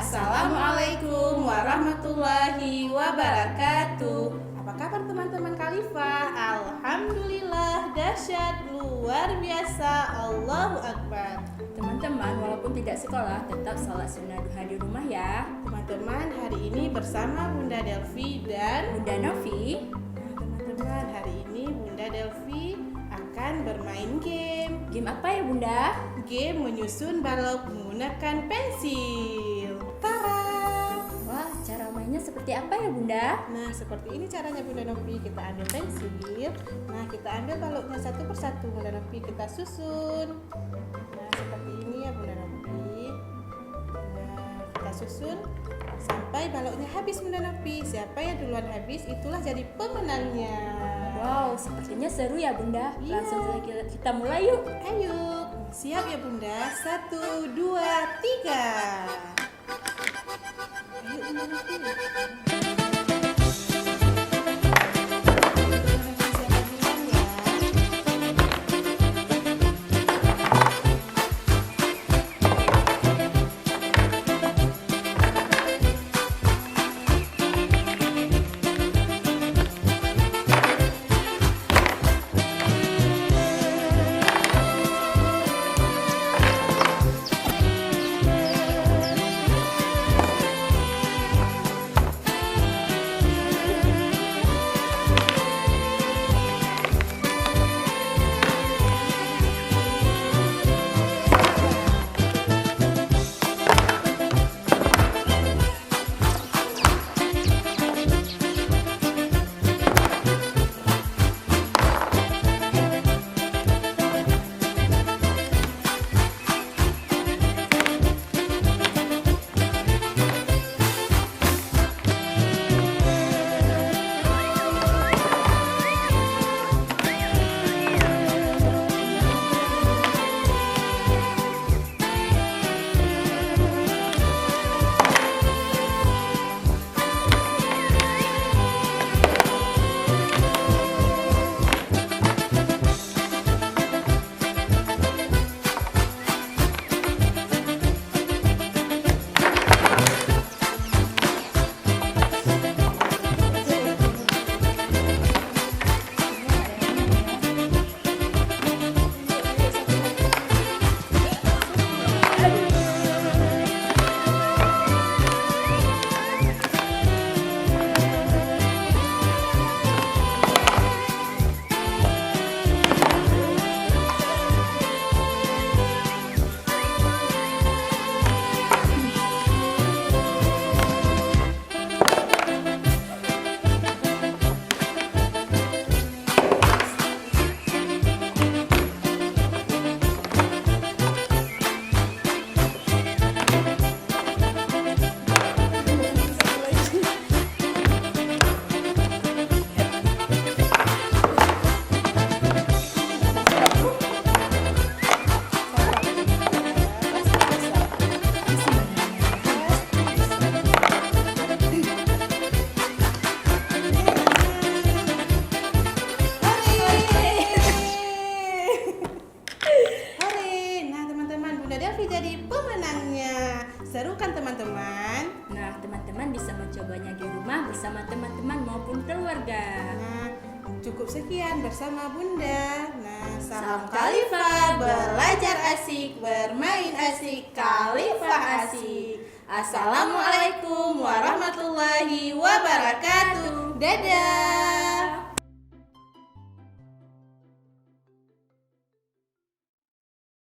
Assalamualaikum warahmatullahi wabarakatuh. Apa kabar teman-teman Khalifah? Alhamdulillah, dahsyat, luar biasa, Allahu Akbar. Teman-teman, walaupun tidak sekolah, tetap sholat sunnah duha di rumah ya. Teman-teman, hari ini bersama Bunda Delvi dan Bunda Novi. teman-teman, hari ini Bunda Delvi akan bermain game. Game apa ya Bunda? Game menyusun balok menggunakan pensil. Tara! Wah, cara mainnya seperti apa ya Bunda? Nah, seperti ini caranya Bunda Novi. Kita ambil pensil. Nah, kita ambil baloknya satu persatu. Bunda Novi, kita susun. Nah, seperti ini ya Bunda Novi. Nah, kita susun sampai baloknya habis Bunda Novi. Siapa yang duluan habis, itulah jadi pemenangnya. Wow, sepertinya seru ya Bunda. Iya. Langsung saja kita mulai yuk. Ayo, siap ya Bunda? 1, 2, 3. Ayo Bunda Novi. Jadi pemenangnya. Seru kan teman-teman? Nah, teman-teman bisa mencobanya di rumah bersama teman-teman maupun keluarga. Nah, cukup sekian bersama Bunda. Nah, salam Salam Khalifah, Khalifah, belajar asik, bermain asik, Khalifah asik. Assalamualaikum warahmatullahi wabarakatuh. Dadah.